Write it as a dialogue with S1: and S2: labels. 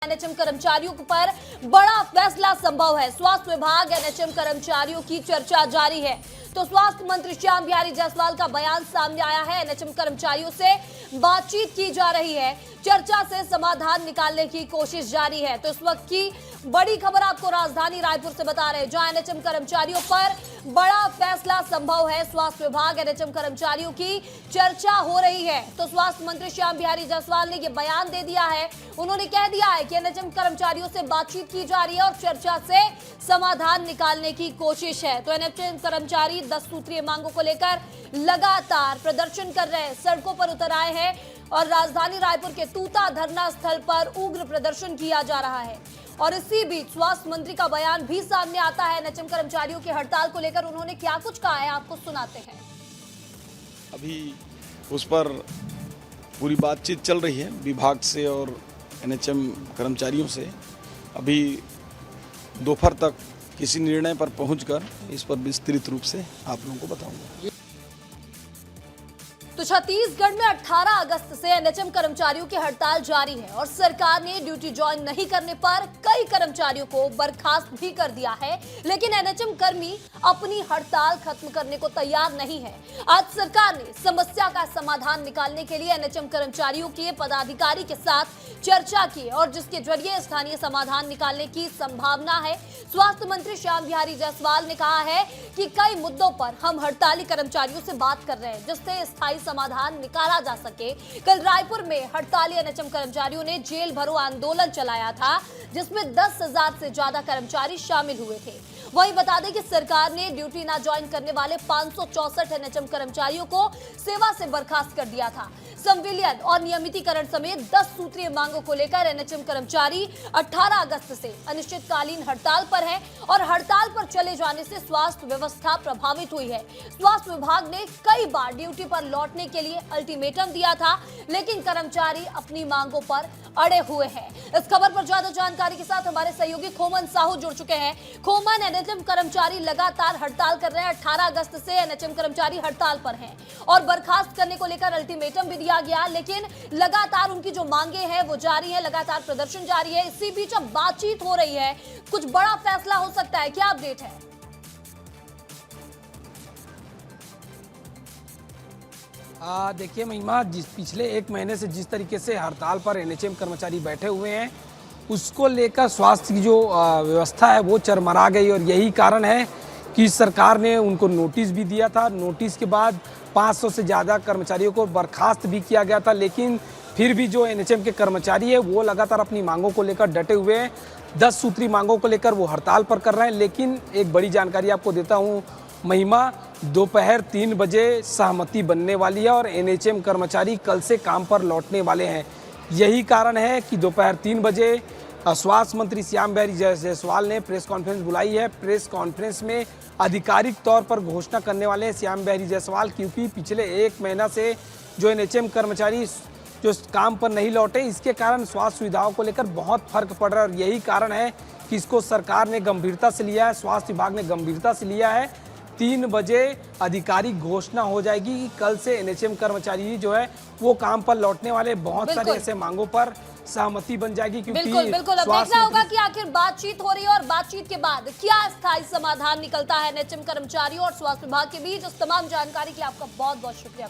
S1: NHM कर्मचारियों पर बड़ा फैसला संभव है। स्वास्थ्य विभाग एनएचएम कर्मचारियों की चर्चा जारी है। तो स्वास्थ्य मंत्री श्याम बिहारी जायसवाल का बयान सामने आया है। एनएचएम कर्मचारियों से बातचीत की जा रही है, चर्चा से समाधान निकालने की कोशिश जारी है। तो इस वक्त की बड़ी खबर आपको राजधानी रायपुर से बता रहे हैं, जहां एनएचएम कर्मचारियों पर बड़ा फैसला संभव है। स्वास्थ्य विभाग एनएचएम कर्मचारियों की चर्चा हो रही है। तो स्वास्थ्य मंत्री श्याम बिहारी जायसवाल ने यह बयान दे दिया है। उन्होंने कह दिया है कि एनएचएम कर्मचारियों से बातचीत की जा रही है और चर्चा से समाधान निकालने की कोशिश है। तो एनएचएम कर्मचारी 10 सूत्रीय मांगों को लेकर लगातार प्रदर्शन कर रहे हैं, सड़कों पर उतर आए हैं और राजधानी रायपुर के तूता धरना स्थल पर उग्र प्रदर्शन किया जा रहा है। और इसी बीच स्वास्थ्य मंत्री का बयान भी सामने आता है। एनएचएम कर्मचारियों की हड़ताल को लेकर उन्होंने क्या कुछ कहा है, आपको सुनाते हैं।
S2: अभी उस पर पूरी बातचीत चल रही है विभाग से और एनएचएम कर्मचारियों से। अभी दोपहर तक किसी निर्णय पर पहुंचकर इस पर विस्तृत रूप से आप लोगों को बताऊंगा।
S1: तो छत्तीसगढ़ में 18 अगस्त से एनएचएम कर्मचारियों की हड़ताल जारी है और सरकार ने ड्यूटी ज्वाइन नहीं करने पर कई कर्मचारियों को बर्खास्त भी कर दिया है। लेकिन एनएचएम कर्मी अपनी हड़ताल खत्म करने को तैयार नहीं है। आज सरकार ने समस्या का समाधान निकालने के लिए एनएचएम कर्मचारियों के पदाधिकारी के साथ चर्चा की और जिसके जरिए स्थानीय समाधान निकालने की संभावना है। स्वास्थ्य मंत्री श्याम बिहारी जायसवाल ने कहा है कि कई मुद्दों पर हम हड़ताली कर्मचारियों से बात कर रहे हैं, जिससे स्थायी समाधान निकाला जा सके। कल रायपुर में हड़ताली एनएचएम कर्मचारियों ने जेल भरो आंदोलन चलाया था, जिसमें 10,000 से ज्यादा कर्मचारी शामिल हुए थे। वहीं बता दें कि सरकार ने ड्यूटी ना ज्वाइन करने वाले 564 एनएचएम कर्मचारियों को सेवा से बर्खास्त कर दिया था। संविलियन और नियमितीकरण समेत 10 सूत्रीय मांगों को लेकर एनएचएम कर्मचारी 18 अगस्त से अनिश्चितकालीन हड़ताल पर है और हड़ताल पर चले जाने से स्वास्थ्य व्यवस्था प्रभावित हुई है। स्वास्थ्य विभाग ने कई बार ड्यूटी पर लौटने के लिए अल्टीमेटम दिया था, लेकिन कर्मचारी अपनी मांगों पर अड़े हुए हैं। इस खबर पर ज्यादा जानकारी के साथ हमारे सहयोगी खोमन साहू जुड़ चुके हैं। खोमन, एनएचएम कर्मचारी लगातार हड़ताल कर रहे हैं। 18 अगस्त से एनएचएम कर्मचारी हड़ताल पर हैं और बर्खास्त करने को लेकर अल्टीमेटम भी दिया गया, लेकिन लगातार उनकी जो मांगे हैं वो जारी है, लगातार प्रदर्शन जारी है। इसी बीच अब बातचीत हो रही है, कुछ बड़ा फैसला हो सकता है, क्या अपडेट है?
S3: देखिए महिमा, पिछले 1 महीने से जिस तरीके से हड़ताल पर एनएचएम कर्मचारी बैठे हुए हैं, उसको लेकर स्वास्थ्य की जो व्यवस्था है वो चरमरा गई और यही कारण है कि सरकार ने उनको नोटिस भी दिया था। नोटिस के बाद 500 से ज़्यादा कर्मचारियों को बर्खास्त भी किया गया था, लेकिन फिर भी जो एनएचएम के कर्मचारी है वो लगातार अपनी मांगों को लेकर डटे हुए हैं। 10 सूत्री मांगों को लेकर वो हड़ताल पर कर रहे हैं। लेकिन एक बड़ी जानकारी आपको देता हूँ महिमा, दोपहर 3 बजे सहमति बनने वाली है और एनएचएम कर्मचारी कल से काम पर लौटने वाले हैं। यही कारण है कि दोपहर 3 बजे स्वास्थ्य मंत्री श्याम बिहारी जायसवाल ने प्रेस कॉन्फ्रेंस बुलाई है। प्रेस कॉन्फ्रेंस में आधिकारिक तौर पर घोषणा करने वाले हैं श्याम बिहारी जायसवाल, क्योंकि पिछले 1 महीना से जो एनएचएम कर्मचारी जो काम पर नहीं लौटे, इसके कारण स्वास्थ्य सुविधाओं को लेकर बहुत फर्क पड़ रहा है और यही कारण है कि इसको सरकार ने गंभीरता से लिया है, स्वास्थ्य विभाग ने गंभीरता से लिया है। 3 बजे आधिकारिक घोषणा हो जाएगी कि कल से एनएचएम कर्मचारी जो है वो काम पर लौटने वाले। बहुत सारे ऐसे मांगों पर सहमति बन जाएगी, क्योंकि
S1: बिल्कुल अब देखना होगा कि आखिर बातचीत हो रही है और बातचीत के बाद क्या स्थायी समाधान निकलता है एनएचएम कर्मचारियों और स्वास्थ्य विभाग के बीच। इस तमाम जानकारी के लिए आपका बहुत बहुत शुक्रिया।